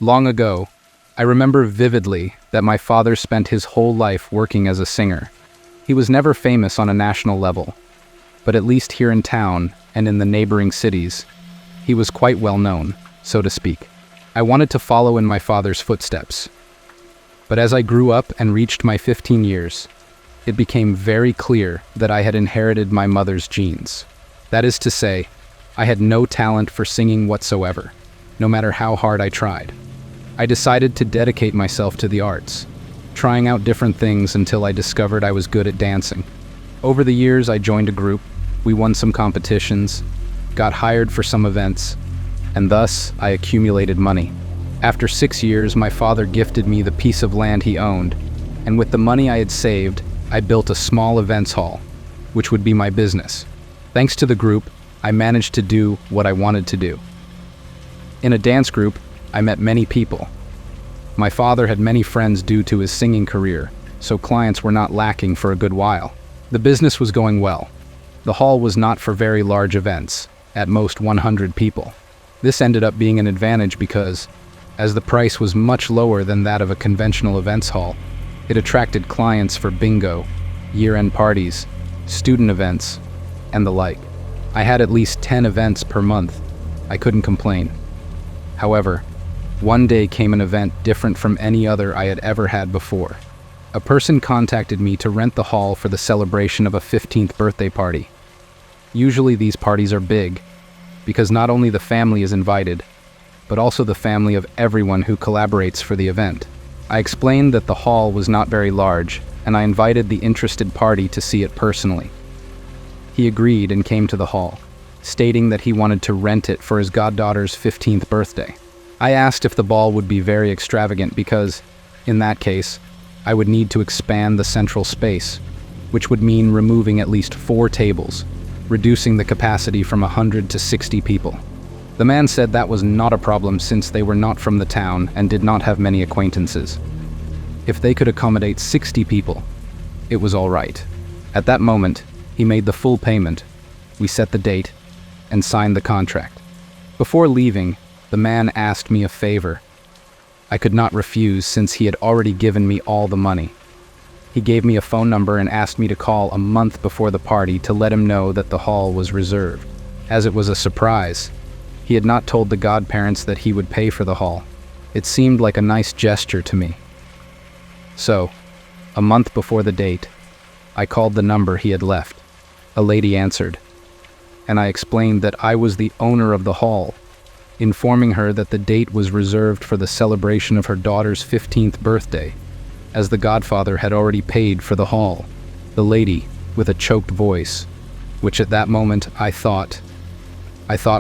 Long ago, I remember vividly that my father spent his whole life working as a singer. He was never famous on a national level, but at least here in town and in the neighboring cities, he was quite well known, so to speak. I wanted to follow in my father's footsteps. But as I grew up and reached my 15 years, it became very clear that I had inherited my mother's genes. That is to say, I had no talent for singing whatsoever, no matter how hard I tried. I decided to dedicate myself to the arts, trying out different things until I discovered I was good at dancing. Over the years, I joined a group, we won some competitions, got hired for some events, and thus I accumulated money. After 6 years, my father gifted me the piece of land he owned, and with the money I had saved, I built a small events hall, which would be my business. Thanks to the group, I managed to do what I wanted to do. In a dance group, I met many people. My father had many friends due to his singing career, so clients were not lacking for a good while. The business was going well. The hall was not for very large events, at most 100 people. This ended up being an advantage because, as the price was much lower than that of a conventional events hall, it attracted clients for bingo, year-end parties, student events, and the like. I had at least 10 events per month. I couldn't complain. However, one day came an event different from any other I had ever had before. A person contacted me to rent the hall for the celebration of a 15th birthday party. Usually these parties are big, because not only the family is invited, but also the family of everyone who collaborates for the event. I explained that the hall was not very large, and I invited the interested party to see it personally. He agreed and came to the hall, stating that he wanted to rent it for his goddaughter's 15th birthday. I asked if the ball would be very extravagant because, in that case, I would need to expand the central space, which would mean removing at least 4 tables, reducing the capacity from 100 to 60 people. The man said that was not a problem since they were not from the town and did not have many acquaintances. If they could accommodate 60 people, it was all right. At that moment, he made the full payment, we set the date, and signed the contract. Before leaving, the man asked me a favor. I could not refuse since he had already given me all the money. He gave me a phone number and asked me to call a month before the party to let him know that the hall was reserved. As it was a surprise, he had not told the godparents that he would pay for the hall. It seemed like a nice gesture to me. So, a month before the date, I called the number he had left. A lady answered, and I explained that I was the owner of the hall, informing her that the date was reserved for the celebration of her daughter's 15th birthday, as the godfather had already paid for the hall. The lady, with a choked voice, which at that moment I thought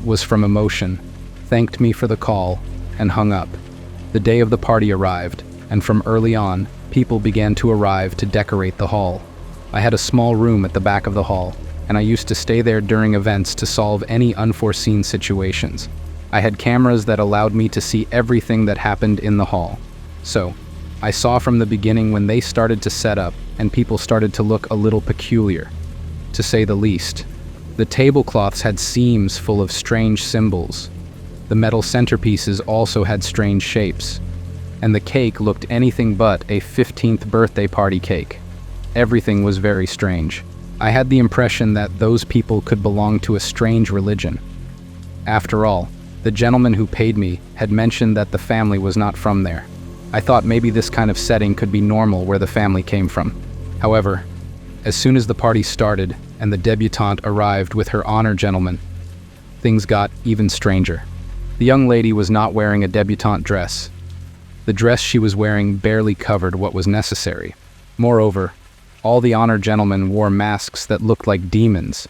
was from emotion, thanked me for the call and hung up. The day of the party arrived, and from early on, people began to arrive to decorate the hall. I had a small room at the back of the hall, and I used to stay there during events to solve any unforeseen situations. I had cameras that allowed me to see everything that happened in the hall. So, I saw from the beginning when they started to set up and people started to look a little peculiar, to say the least. The tablecloths had seams full of strange symbols. The metal centerpieces also had strange shapes. And the cake looked anything but a 15th birthday party cake. Everything was very strange. I had the impression that those people could belong to a strange religion. After all, the gentleman who paid me had mentioned that the family was not from there. I thought maybe this kind of setting could be normal where the family came from. However, as soon as the party started and the debutante arrived with her honor gentleman, things got even stranger. The young lady was not wearing a debutante dress. The dress she was wearing barely covered what was necessary. Moreover, all the honor gentlemen wore masks that looked like demons,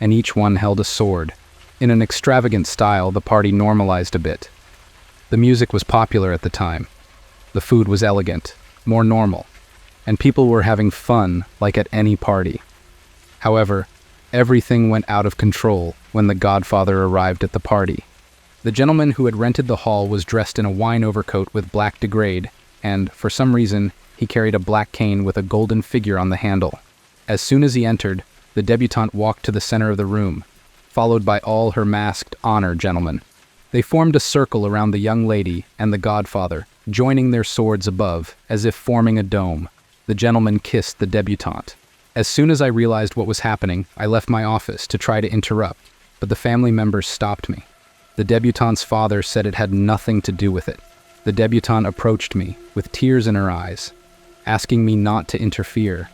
and each one held a sword. In an extravagant style, the party normalized a bit. The music was popular at the time. The food was elegant, more normal, and people were having fun like at any party. However, everything went out of control when the godfather arrived at the party. The gentleman who had rented the hall was dressed in a wine overcoat with black degrade, and, for some reason, he carried a black cane with a golden figure on the handle. As soon as he entered, the debutante walked to the center of the room, followed by all her masked honor gentlemen. They formed a circle around the young lady and the godfather, joining their swords above, as if forming a dome. The gentleman kissed the debutante. As soon as I realized what was happening, I left my office to try to interrupt, but the family members stopped me. The debutante's father said it had nothing to do with it. The debutante approached me, with tears in her eyes, asking me not to interfere,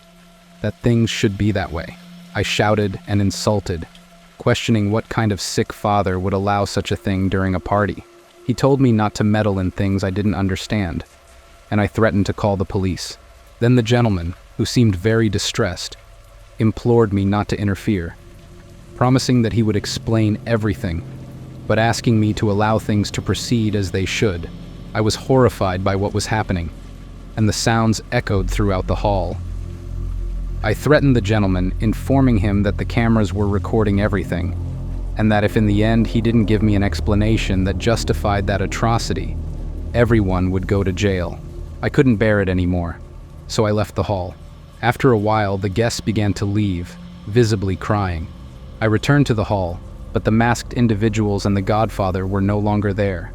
that things should be that way. I shouted and insulted, questioning what kind of sick father would allow such a thing during a party. He told me not to meddle in things I didn't understand, and I threatened to call the police. Then the gentleman, who seemed very distressed, implored me not to interfere, promising that he would explain everything, but asking me to allow things to proceed as they should. I was horrified by what was happening, and the sounds echoed throughout the hall. I threatened the gentleman, informing him that the cameras were recording everything, and that if in the end he didn't give me an explanation that justified that atrocity, everyone would go to jail. I couldn't bear it anymore, so I left the hall. After a while, the guests began to leave, visibly crying. I returned to the hall, but the masked individuals and the godfather were no longer there.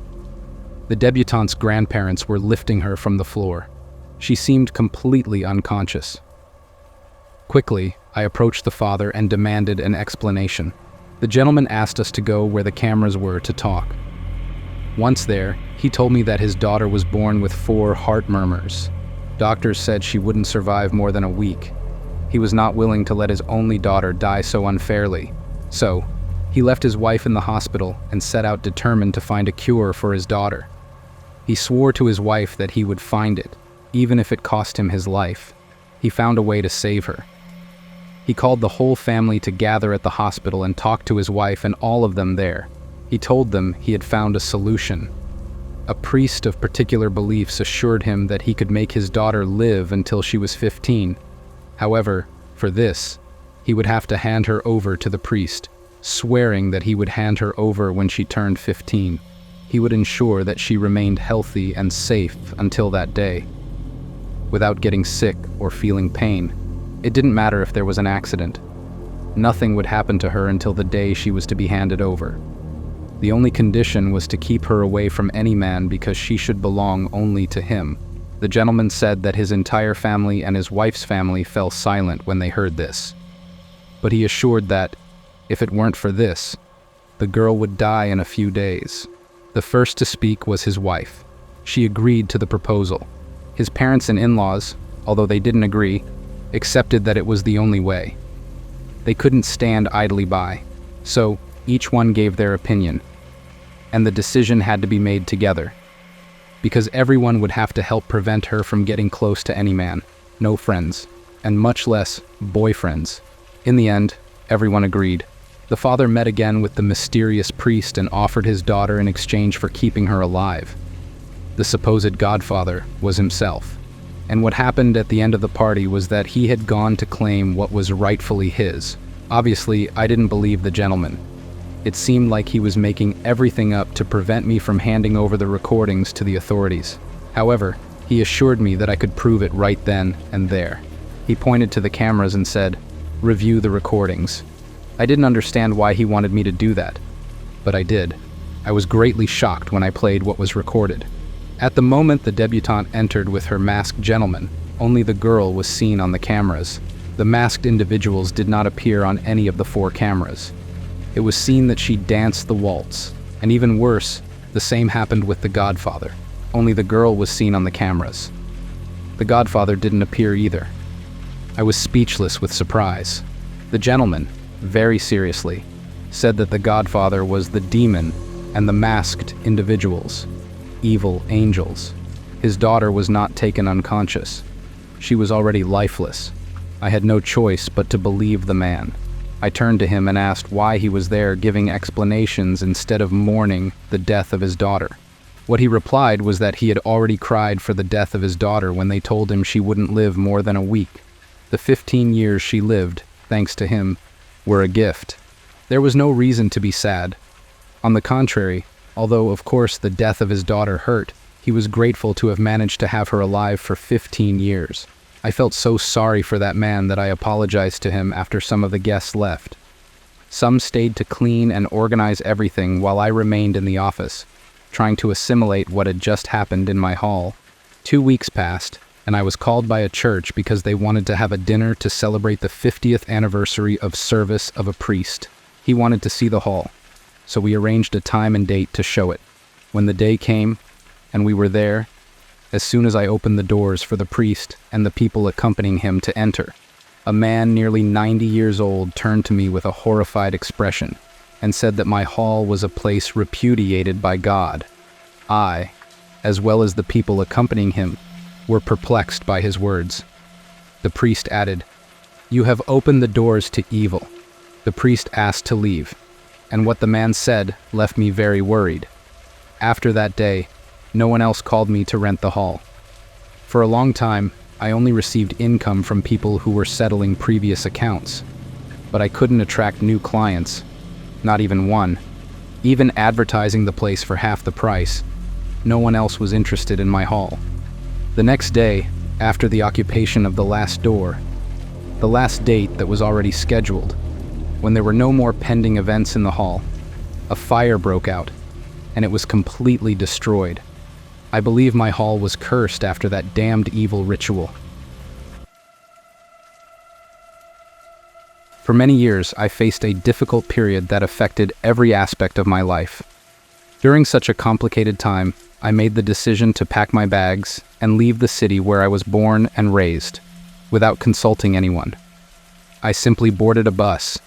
The debutante's grandparents were lifting her from the floor. She seemed completely unconscious. Quickly, I approached the father and demanded an explanation. The gentleman asked us to go where the cameras were to talk. Once there, he told me that his daughter was born with 4 heart murmurs. Doctors said she wouldn't survive more than a week. He was not willing to let his only daughter die so unfairly. So, he left his wife in the hospital and set out determined to find a cure for his daughter. He swore to his wife that he would find it, even if it cost him his life. He found a way to save her. He called the whole family to gather at the hospital and talked to his wife and all of them there. He told them he had found a solution. A priest of particular beliefs assured him that he could make his daughter live until she was 15. However, for this, he would have to hand her over to the priest, swearing that he would hand her over when she turned 15. He would ensure that she remained healthy and safe until that day, without getting sick or feeling pain. It didn't matter if there was an accident. Nothing would happen to her until the day she was to be handed over. The only condition was to keep her away from any man because she should belong only to him. The gentleman said that his entire family and his wife's family fell silent when they heard this. But he assured that, if it weren't for this, the girl would die in a few days. The first to speak was his wife. She agreed to the proposal. His parents and in-laws, although they didn't agree, accepted that it was the only way. They couldn't stand idly by, so each one gave their opinion, and the decision had to be made together, because everyone would have to help prevent her from getting close to any man, no friends, and much less boyfriends. In the end, everyone agreed. The father met again with the mysterious priest and offered his daughter in exchange for keeping her alive. The supposed godfather was himself, and what happened at the end of the party was that he had gone to claim what was rightfully his. Obviously, I didn't believe the gentleman. It seemed like he was making everything up to prevent me from handing over the recordings to the authorities. However, he assured me that I could prove it right then and there. He pointed to the cameras and said, "Review the recordings." I didn't understand why he wanted me to do that, but I did. I was greatly shocked when I played what was recorded. At the moment the debutante entered with her masked gentleman, only the girl was seen on the cameras. The masked individuals did not appear on any of the 4 cameras. It was seen that she danced the waltz, and even worse, the same happened with the godfather. Only the girl was seen on the cameras. The godfather didn't appear either. I was speechless with surprise. The gentleman, very seriously, said that the godfather was the demon and the masked individuals, evil angels. His daughter was not taken unconscious. She was already lifeless. I had no choice but to believe the man. I turned to him and asked why he was there giving explanations instead of mourning the death of his daughter. What he replied was that he had already cried for the death of his daughter when they told him she wouldn't live more than a week. The 15 years she lived, thanks to him, were a gift. There was no reason to be sad. On the contrary, although of course the death of his daughter hurt, he was grateful to have managed to have her alive for 15 years. I felt so sorry for that man that I apologized to him after some of the guests left. Some stayed to clean and organize everything while I remained in the office, trying to assimilate what had just happened in my hall. 2 weeks passed, and I was called by a church because they wanted to have a dinner to celebrate the 50th anniversary of service of a priest. He wanted to see the hall, so we arranged a time and date to show it. When the day came, and we were there, as soon as I opened the doors for the priest and the people accompanying him to enter, a man nearly 90 years old turned to me with a horrified expression and said that my hall was a place repudiated by God. I, as well as the people accompanying him, were perplexed by his words. The priest added, "You have opened the doors to evil." The priest asked to leave, and what the man said left me very worried. After that day, no one else called me to rent the hall. For a long time, I only received income from people who were settling previous accounts, but I couldn't attract new clients, not even one. Even advertising the place for half the price, no one else was interested in my hall. The next day, after the occupation of the last door, the last date that was already scheduled, when there were no more pending events in the hall, a fire broke out, and it was completely destroyed. I believe my hall was cursed after that damned evil ritual. For many years, I faced a difficult period that affected every aspect of my life. During such a complicated time, I made the decision to pack my bags and leave the city where I was born and raised, without consulting anyone. I simply boarded a bus,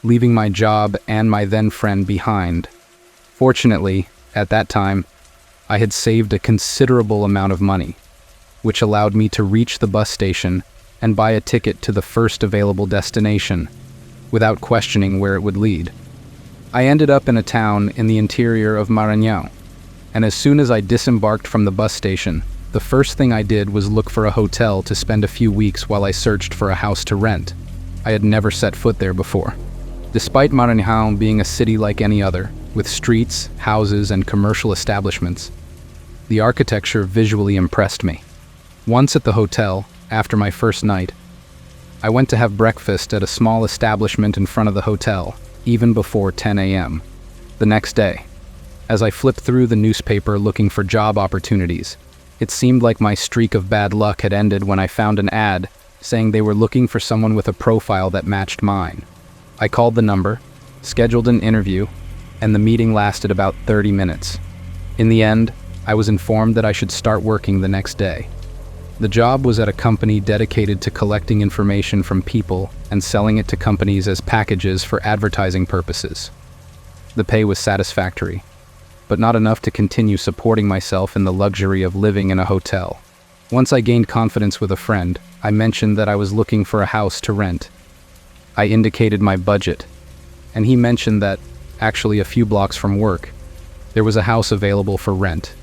leaving my job and my then friend behind. Fortunately, at that time, I had saved a considerable amount of money, which allowed me to reach the bus station and buy a ticket to the first available destination, without questioning where it would lead. I ended up in a town in the interior of Maranhão, and as soon as I disembarked from the bus station, the first thing I did was look for a hotel to spend a few weeks while I searched for a house to rent. I had never set foot there before. Despite Maranhão being a city like any other, with streets, houses, and commercial establishments, the architecture visually impressed me. Once at the hotel, after my first night, I went to have breakfast at a small establishment in front of the hotel, even before 10 a.m. The next day, as I flipped through the newspaper looking for job opportunities, it seemed like my streak of bad luck had ended when I found an ad saying they were looking for someone with a profile that matched mine. I called the number, scheduled an interview, and the meeting lasted about 30 minutes. In the end, I was informed that I should start working the next day. The job was at a company dedicated to collecting information from people and selling it to companies as packages for advertising purposes. The pay was satisfactory, but not enough to continue supporting myself in the luxury of living in a hotel. Once I gained confidence with a friend, I mentioned that I was looking for a house to rent. I indicated my budget, and he mentioned that, actually a few blocks from work, there was a house available for rent.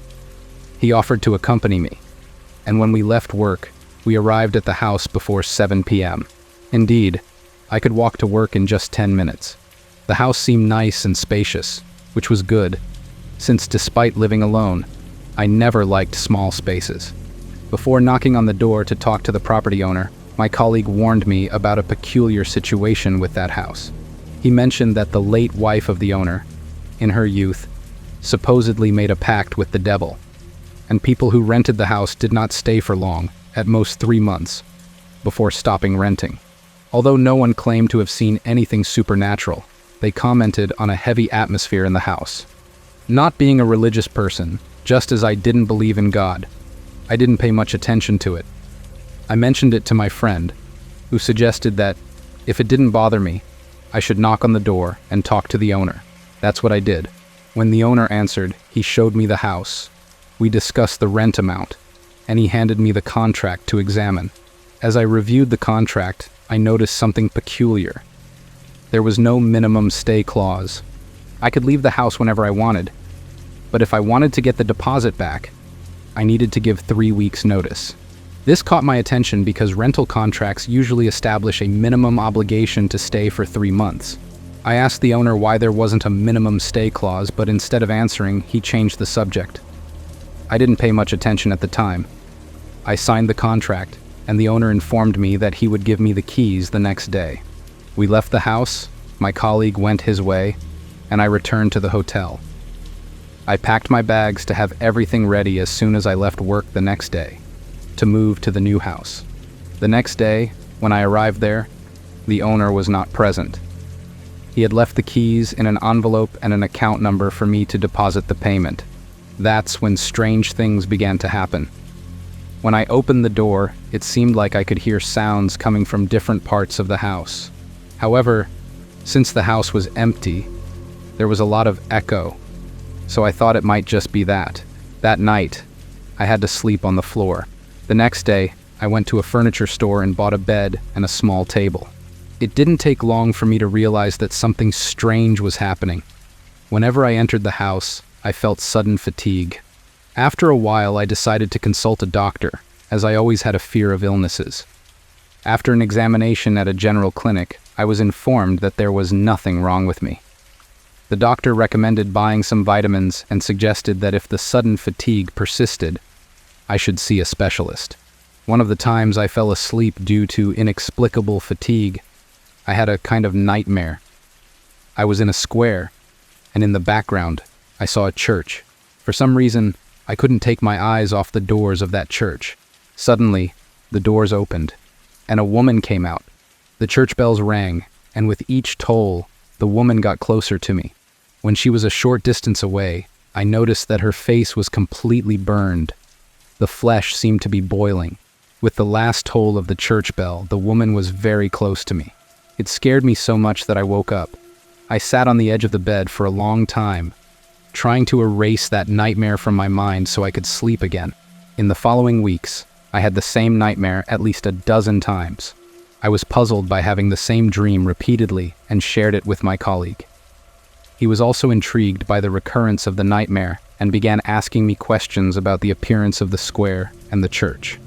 He offered to accompany me, and when we left work, we arrived at the house before 7 p.m. Indeed, I could walk to work in just 10 minutes. The house seemed nice and spacious, which was good, since despite living alone, I never liked small spaces. Before knocking on the door to talk to the property owner, my colleague warned me about a peculiar situation with that house. He mentioned that the late wife of the owner, in her youth, supposedly made a pact with the devil, and people who rented the house did not stay for long, at most 3 months, before stopping renting. Although no one claimed to have seen anything supernatural, they commented on a heavy atmosphere in the house. Not being a religious person, just as I didn't believe in God, I didn't pay much attention to it. I mentioned it to my friend, who suggested that, if it didn't bother me, I should knock on the door and talk to the owner. That's what I did. When the owner answered, he showed me the house. We discussed the rent amount, and he handed me the contract to examine. As I reviewed the contract, I noticed something peculiar. There was no minimum stay clause. I could leave the house whenever I wanted, but if I wanted to get the deposit back, I needed to give 3 weeks' notice. This caught my attention because rental contracts usually establish a minimum obligation to stay for 3 months. I asked the owner why there wasn't a minimum stay clause, but instead of answering, he changed the subject. I didn't pay much attention at the time. I signed the contract, and the owner informed me that he would give me the keys the next day. We left the house, my colleague went his way, and I returned to the hotel. I packed my bags to have everything ready as soon as I left work the next day, to move to the new house. The next day, when I arrived there, the owner was not present. He had left the keys in an envelope and an account number for me to deposit the payment. That's when strange things began to happen. When I opened the door, it seemed like I could hear sounds coming from different parts of the house. However, since the house was empty, there was a lot of echo, so I thought it might just be that. That night, I had to sleep on the floor. The next day, I went to a furniture store and bought a bed and a small table. It didn't take long for me to realize that something strange was happening. Whenever I entered the house, I felt sudden fatigue. After a while, I decided to consult a doctor, as I always had a fear of illnesses. After an examination at a general clinic, I was informed that there was nothing wrong with me. The doctor recommended buying some vitamins and suggested that if the sudden fatigue persisted, I should see a specialist. One of the times I fell asleep due to inexplicable fatigue, I had a kind of nightmare. I was in a square, and in the background, I saw a church. For some reason, I couldn't take my eyes off the doors of that church. Suddenly, the doors opened, and a woman came out. The church bells rang, and with each toll, the woman got closer to me. When she was a short distance away, I noticed that her face was completely burned. The flesh seemed to be boiling. With the last toll of the church bell, the woman was very close to me. It scared me so much that I woke up. I sat on the edge of the bed for a long time, trying to erase that nightmare from my mind so I could sleep again. In the following weeks, I had the same nightmare at least a dozen times. I was puzzled by having the same dream repeatedly and shared it with my colleague. He was also intrigued by the recurrence of the nightmare and began asking me questions about the appearance of the square and the church.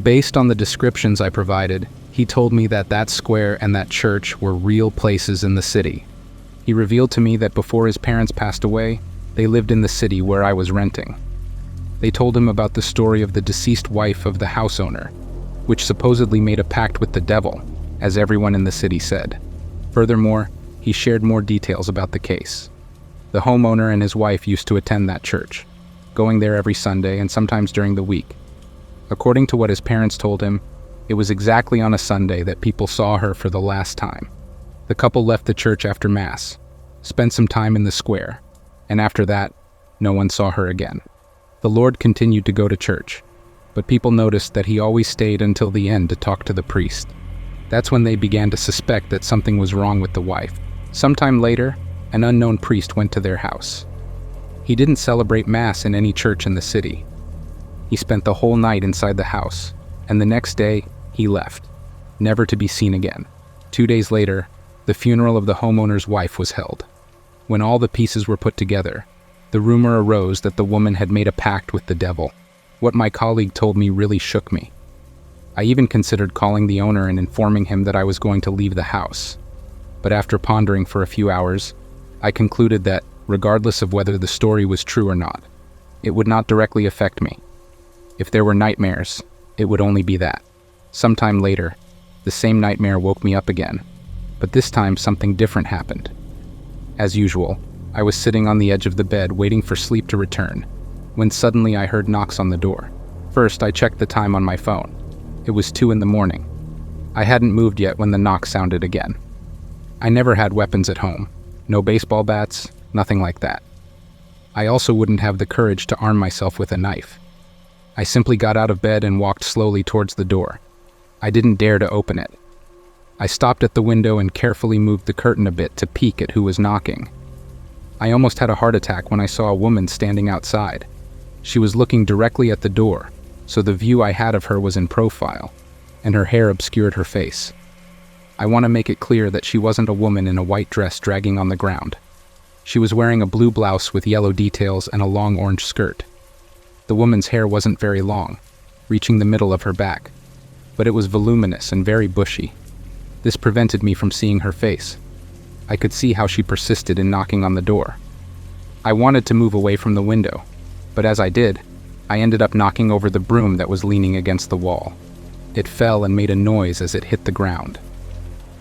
Based on the descriptions I provided, he told me that that square and that church were real places in the city. He revealed to me that before his parents passed away, they lived in the city where I was renting. They told him about the story of the deceased wife of the house owner, which supposedly made a pact with the devil, as everyone in the city said. Furthermore, he shared more details about the case. The homeowner and his wife used to attend that church, going there every Sunday and sometimes during the week. According to what his parents told him, it was exactly on a Sunday that people saw her for the last time. The couple left the church after Mass, spent some time in the square, and after that, no one saw her again. The Lord continued to go to church, but people noticed that he always stayed until the end to talk to the priest. That's when they began to suspect that something was wrong with the wife. Sometime later, an unknown priest went to their house. He didn't celebrate Mass in any church in the city. He spent the whole night inside the house, and the next day, he left, never to be seen again. 2 days later, the funeral of the homeowner's wife was held. When all the pieces were put together, the rumor arose that the woman had made a pact with the devil. What my colleague told me really shook me. I even considered calling the owner and informing him that I was going to leave the house. But after pondering for a few hours, I concluded that, regardless of whether the story was true or not, it would not directly affect me. If there were nightmares, it would only be that. Sometime later, the same nightmare woke me up again, but this time something different happened. As usual, I was sitting on the edge of the bed waiting for sleep to return, when suddenly I heard knocks on the door. First, I checked the time on my phone. It was 2 a.m. I hadn't moved yet when the knock sounded again. I never had weapons at home. No baseball bats, nothing like that. I also wouldn't have the courage to arm myself with a knife. I simply got out of bed and walked slowly towards the door. I didn't dare to open it. I stopped at the window and carefully moved the curtain a bit to peek at who was knocking. I almost had a heart attack when I saw a woman standing outside. She was looking directly at the door, so the view I had of her was in profile, and her hair obscured her face. I want to make it clear that she wasn't a woman in a white dress dragging on the ground. She was wearing a blue blouse with yellow details and a long orange skirt. The woman's hair wasn't very long, reaching the middle of her back, but it was voluminous and very bushy. This prevented me from seeing her face. I could see how she persisted in knocking on the door. I wanted to move away from the window, but as I did, I ended up knocking over the broom that was leaning against the wall. It fell and made a noise as it hit the ground.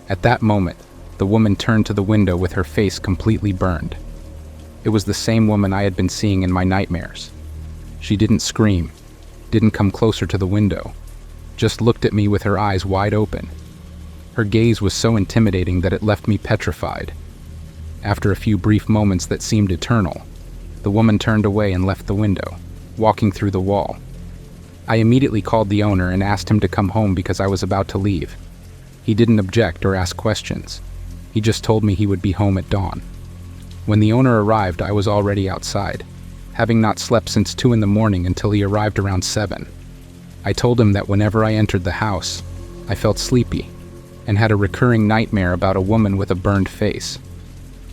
At that moment, the woman turned to the window with her face completely burned. It was the same woman I had been seeing in my nightmares. She didn't scream, didn't come closer to the window, just looked at me with her eyes wide open. Her gaze was so intimidating that it left me petrified. After a few brief moments that seemed eternal, the woman turned away and left the window, walking through the wall. I immediately called the owner and asked him to come home because I was about to leave. He didn't object or ask questions. He just told me he would be home at dawn. When the owner arrived, I was already outside, having not slept since 2 a.m. until he arrived around 7. I told him that whenever I entered the house, I felt sleepy and had a recurring nightmare about a woman with a burned face.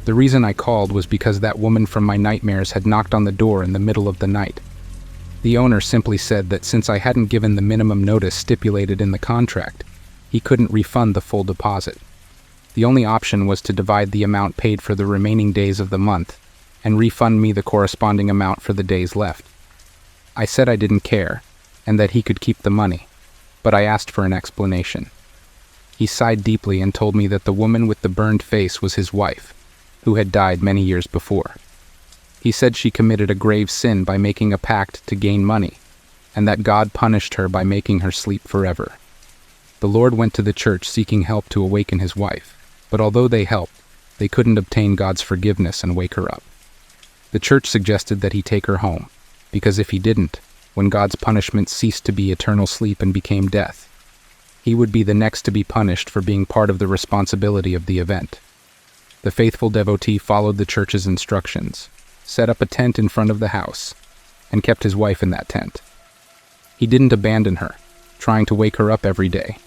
The reason I called was because that woman from my nightmares had knocked on the door in the middle of the night. The owner simply said that since I hadn't given the minimum notice stipulated in the contract, he couldn't refund the full deposit. The only option was to divide the amount paid for the remaining days of the month and refund me the corresponding amount for the days left. I said I didn't care and that he could keep the money, but I asked for an explanation. He sighed deeply and told me that the woman with the burned face was his wife, who had died many years before. He said she committed a grave sin by making a pact to gain money, and that God punished her by making her sleep forever. The Lord went to the church seeking help to awaken his wife, but although they helped, they couldn't obtain God's forgiveness and wake her up. The church suggested that he take her home, because if he didn't, when God's punishment ceased to be eternal sleep and became death, he would be the next to be punished for being part of the responsibility of the event. The faithful devotee followed the church's instructions, set up a tent in front of the house, and kept his wife in that tent. He didn't abandon her, trying to wake her up every day,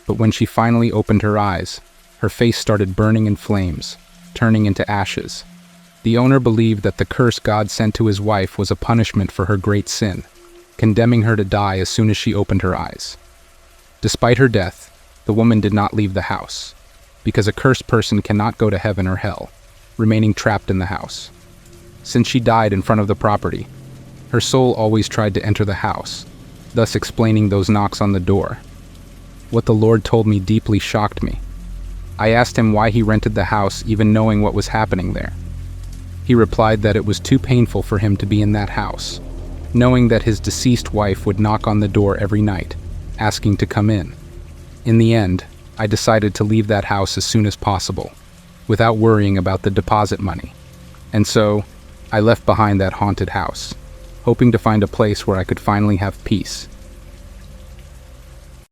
but when she finally opened her eyes, her face started burning in flames, turning into ashes. The owner believed that the curse God sent to his wife was a punishment for her great sin, condemning her to die as soon as she opened her eyes. Despite her death, the woman did not leave the house, because a cursed person cannot go to heaven or hell, remaining trapped in the house. Since she died in front of the property, her soul always tried to enter the house, thus explaining those knocks on the door. What the Lord told me deeply shocked me. I asked him why he rented the house even knowing what was happening there. He replied that it was too painful for him to be in that house, knowing that his deceased wife would knock on the door every night, asking to come in. In the end, I decided to leave that house as soon as possible, without worrying about the deposit money. And so, I left behind that haunted house, hoping to find a place where I could finally have peace.